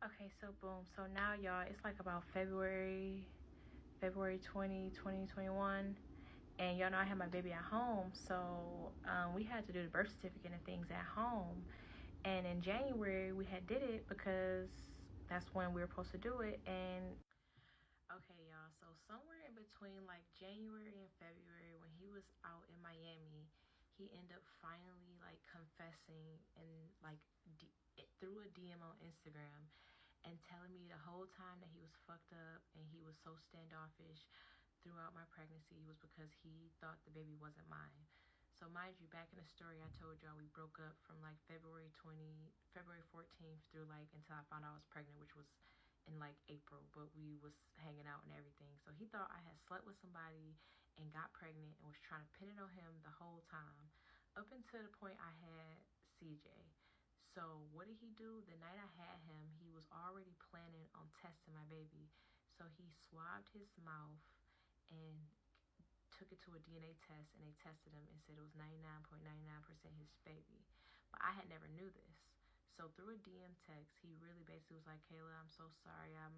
Okay, so boom. So now, y'all, it's like about February 2021. And y'all know I had my baby at home. So we had to do the birth certificate and things at home. And in January, we had did it because that's when we were supposed to do it. And okay, y'all, so somewhere in between like January and February, when he was out in Miami, he ended up finally like confessing and like through a DM on Instagram and telling me the whole time that he was fucked up and he was so standoffish throughout my pregnancy was because he thought the baby wasn't mine. So mind you, back in the story I told y'all, we broke up from like February 14th through like until I found out I was pregnant, which was in like April, but we was hanging out and everything. So he thought I had slept with somebody and got pregnant and was trying to pin it on him the whole time, up until the point I had CJ. So what did he do? The night I had him, he was already planning on testing my baby. So he swabbed his mouth and took it to a DNA test, and they tested him and said it was 99.99% his baby. But I had never knew this. So through a DM text, he really basically was like, Kayla, I'm so sorry. How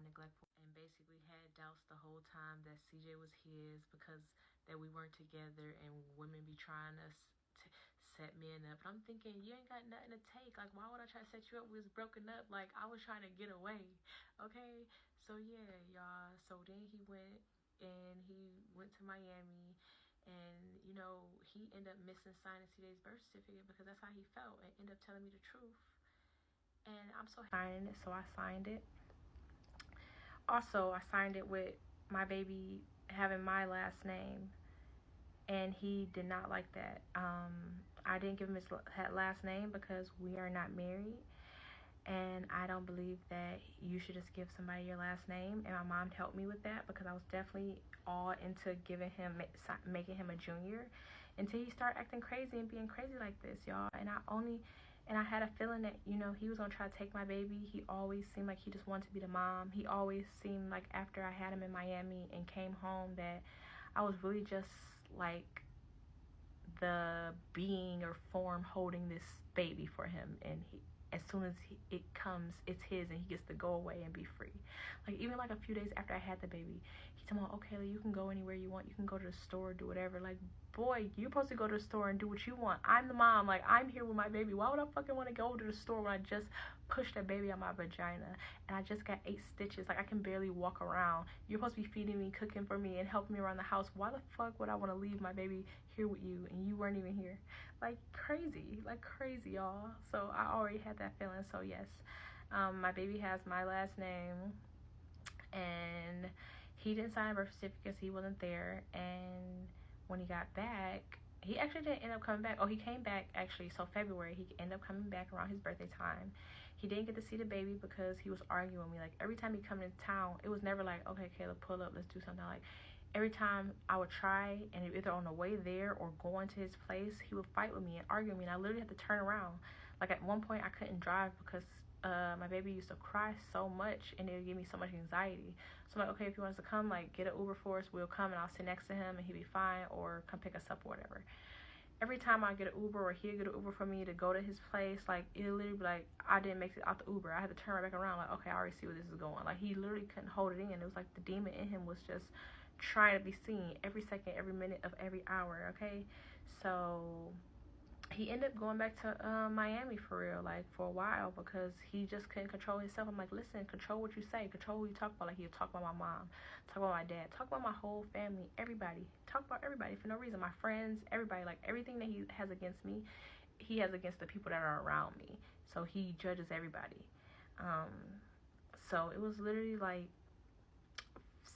neglectful. And basically had doubts the whole time that CJ was his because that we weren't together and women be trying to set men up. And I'm thinking, you ain't got nothing to take. Like, why would I try to set you up? We was broken up. Like, I was trying to get away. Okay? So, yeah, y'all. So then he went to Miami, and you know, he ended up missing signing CJ's birth certificate because that's how he felt, and ended up telling me the truth. And I'm so signing it, so I signed it. Also, I signed it with my baby having my last name, and he did not like that. I didn't give him his last name because we are not married, and I don't believe that you should just give somebody your last name. And my mom helped me with that because I was definitely all into making him a junior until he started acting crazy and being crazy like this, y'all. And I had a feeling that, you know, he was gonna try to take my baby. He always seemed like he just wanted to be the mom. He always seemed like after I had him in Miami and came home that I was really just like the being or form holding this baby for him, and as soon as it comes, it's his, and he gets to go away and be free. Like, even like a few days after I had the baby, he told me, okay, you can go anywhere you want. You can go to the store, do whatever. Like, boy, you're supposed to go to the store and do what you want. I'm the mom. Like, I'm here with my baby. Why would I fucking want to go to the store when I just pushed that baby out my vagina and I just got 8 stitches? Like, I can barely walk around. You're supposed to be feeding me, cooking for me, and helping me around the house. Why the fuck would I want to leave my baby here with you and you weren't even here? Like crazy, y'all. So I already had that feeling. So yes, my baby has my last name, and he didn't sign a birth certificate because he wasn't there. And when he got back, he actually didn't end up coming back. Oh, he came back actually. So February, he ended up coming back around his birthday time. He didn't get to see the baby because he was arguing with me. Like, every time he come into town, it was never like, okay, Kayla, pull up, let's do something. Like, every time I would try, and either on the way there or going to his place, he would fight with me and argue with me, and I literally had to turn around. Like, at one point, I couldn't drive because my baby used to cry so much, and it would give me so much anxiety. So I'm like, okay, if he wants to come, like, get an Uber for us, we'll come, and I'll sit next to him, and he'll be fine, or come pick us up or whatever. Every time I get an Uber or he'll get an Uber for me to go to his place, like, it literally be like, I didn't make it out the Uber. I had to turn right back around, like, okay, I already see where this is going. Like, he literally couldn't hold it in. It was like the demon in him was just trying to be seen every second, every minute of every hour, okay? So he ended up going back to Miami for real, like, for a while, because he just couldn't control himself. I'm like, listen, control what you say, control who you talk about. Like, he'll talk about my mom, talk about my dad, talk about my whole family, everybody, talk about everybody for no reason, my friends, everybody. Like, everything that he has against me, he has against the people that are around me. So he judges everybody. So it was literally like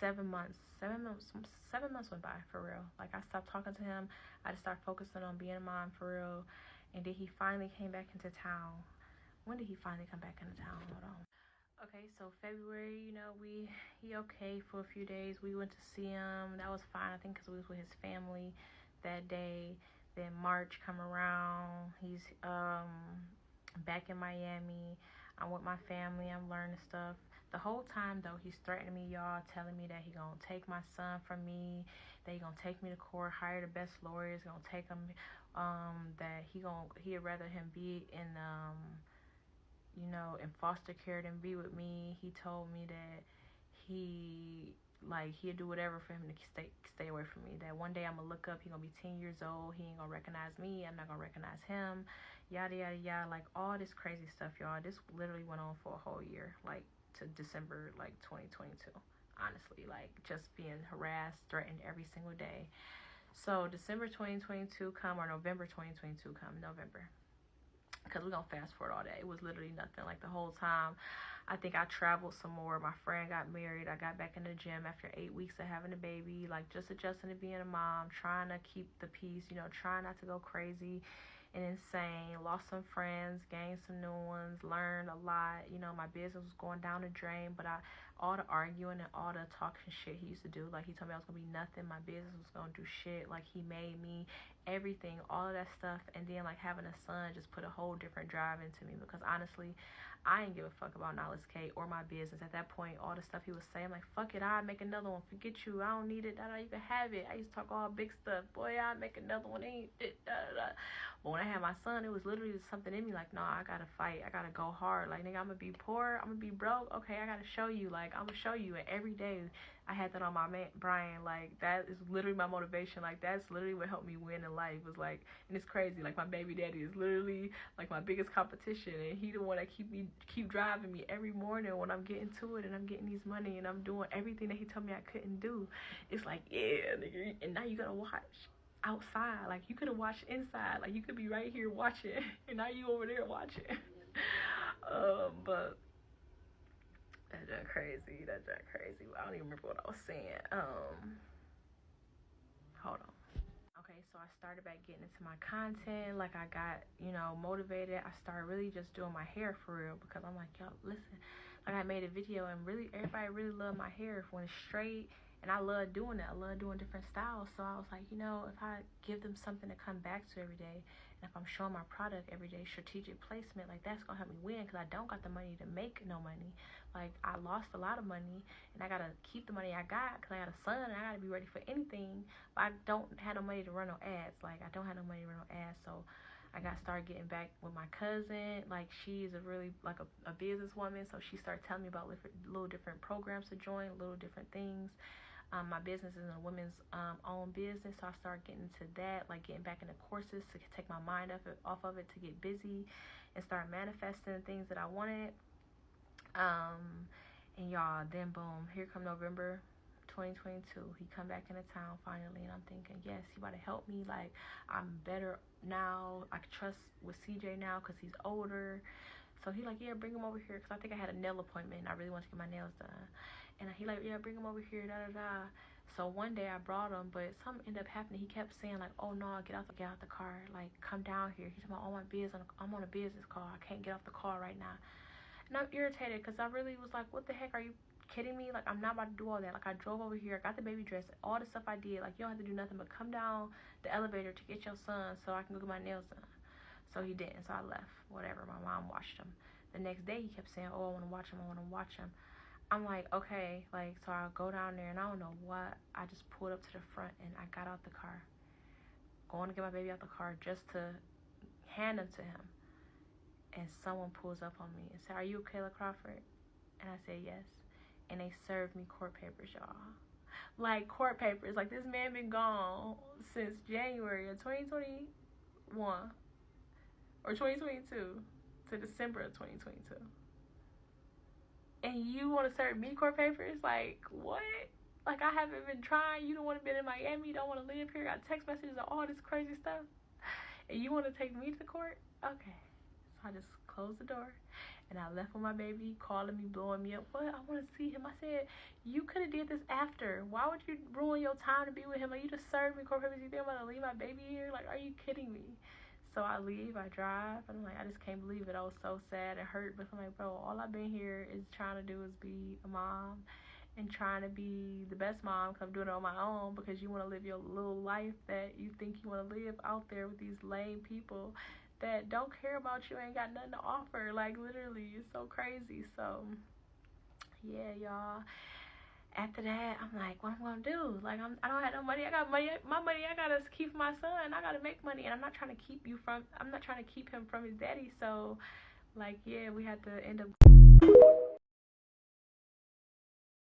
7 months went by for real. Like, I stopped talking to him. I just started focusing on being a mom for real. And then he finally came back into town. When did he finally come back into town? Hold on. Okay, so February, you know, he okay for a few days. We went to see him. That was fine, I think, because we was with his family that day. Then March come around. He's back in Miami. I'm with my family. I'm learning stuff. The whole time, though, he's threatening me, y'all, telling me that he gonna take my son from me, that he gonna take me to court, hire the best lawyers, gonna take him, that he'd rather him be in you know, in foster care didn't be with me. He told me that he'd do whatever for him to stay away from me. That one day I'm gonna look up, he gonna be 10 years old, he ain't gonna recognize me, I'm not gonna recognize him, yada yada yada, like all this crazy stuff, y'all. This literally went on for a whole year, like to December 2022. Honestly, like just being harassed, threatened every single day. So December 2022 come, or November 2022 come, November. Because we're going to fast forward all that. It was literally nothing. Like the whole time, I think I traveled some more. My friend got married. I got back in the gym after 8 weeks of having a baby. Like just adjusting to being a mom. Trying to keep the peace. You know, trying not to go crazy and insane. Lost some friends. Gained some new ones. Learned a lot. You know, my business was going down the drain. But all the arguing and all the talking shit he used to do. Like he told me I was going to be nothing. My business was going to do shit. Like he made me everything, all of that stuff. And then like having a son just put a whole different drive into me, because honestly I didn't give a fuck about Knowledge K or my business at that point. All the stuff he was saying, I'm like, fuck it, I'll make another one, forget you, I don't need it, you can have it. I used to talk all big stuff, boy, I'll make another one, ain't it, But when I had my son, it was literally something in me like, no, I gotta fight, I gotta go hard. Like, nigga, I'm gonna be poor, I'm gonna be broke, okay, I gotta show you, like, I'm gonna show you. And every day I had that on my man Brian. Like, that is literally my motivation. Like, that's literally what helped me win in life. Was like, and it's crazy, like my baby daddy is literally like my biggest competition, and he the one that keep driving me every morning when I'm getting to it and I'm getting these money and I'm doing everything that he told me I couldn't do. It's like, yeah, nigga, and now you gotta watch outside. Like, you could have watched inside. Like, you could be right here watching, and now you over there watching. But that done crazy. I don't even remember what I was saying. Hold on. Okay, so I started back getting into my content. Like, I got, you know, motivated. I started really just doing my hair for real, because I'm like, yo, listen. Like, I made a video and really, everybody really loved my hair when it's straight. And I love doing it. I love doing different styles. So I was like, you know, if I give them something to come back to every day, and if I'm showing my product every day, strategic placement, like, that's going to help me win, because I don't got the money to make no money. Like, I lost a lot of money, and I got to keep the money I got, because I got a son, and I got to be ready for anything. But I don't have no money to run no ads. Like, I don't have no money to run no ads. So I got started getting back with my cousin. Like, she is a really, like, a businesswoman. So she started telling me about little different programs to join, little different things. My business is a women's own business, so I started getting into that, like getting back into courses to take my mind off of it, to get busy and start manifesting the things that I wanted. And y'all, then boom, here come November 2022. He come back into town finally, and I'm thinking, yes, he about to help me. Like, I'm better now. I can trust with CJ now because he's older. So he like, yeah, bring him over here, because I think I had a nail appointment and I really want to get my nails done. And he like, yeah, bring him over here, da da da. So one day I brought him, but something ended up happening. He kept saying like, oh no, get out the car, like, come down here. He's talking about all my business. I'm on a business call. I can't get off the call right now. And I'm irritated, because I really was like, what the heck, are you kidding me? Like, I'm not about to do all that. Like, I drove over here, got the baby dress, all the stuff I did. Like, you don't have to do nothing but come down the elevator to get your son so I can go get my nails done. So he didn't, so I left. Whatever, my mom watched him. The next day he kept saying, oh, I want to watch him. I'm like, okay. Like, so I go down there, and I don't know what, I just pulled up to the front and I got out the car, going to get my baby out the car just to hand him to him. And someone pulls up on me and said, are you Kayla Crawford? And I said, yes. And they served me court papers, y'all. Like, court papers. Like, this man been gone since January of 2021 or 2022 to December of 2022. And you want to serve me court papers? Like, what? Like, I haven't been trying. You don't want to be in Miami. You don't want to live here. Got text messages and all this crazy stuff. And you want to take me to court? Okay. So I just closed the door, and I left with my baby, calling me, blowing me up. What? I want to see him. I said, you could have did this after. Why would you ruin your time to be with him? Like, you just served me court papers. You think I'm going to leave my baby here? Like, are you kidding me? So I leave, I drive, and I'm like, I just can't believe it. I was so sad and hurt, but I'm like, bro, all I've been here is trying to do is be a mom and trying to be the best mom, because I'm doing it on my own, because you want to live your little life that you think you want to live out there with these lame people that don't care about you, ain't got nothing to offer. Like, literally, it's so crazy. So, yeah, y'all. After that, I'm like, what am I gonna do? Like, I don't have no money. I got money. My money I gotta keep my son. I gotta make money, and I'm not trying to keep him from his daddy. So Like, yeah, we had to end up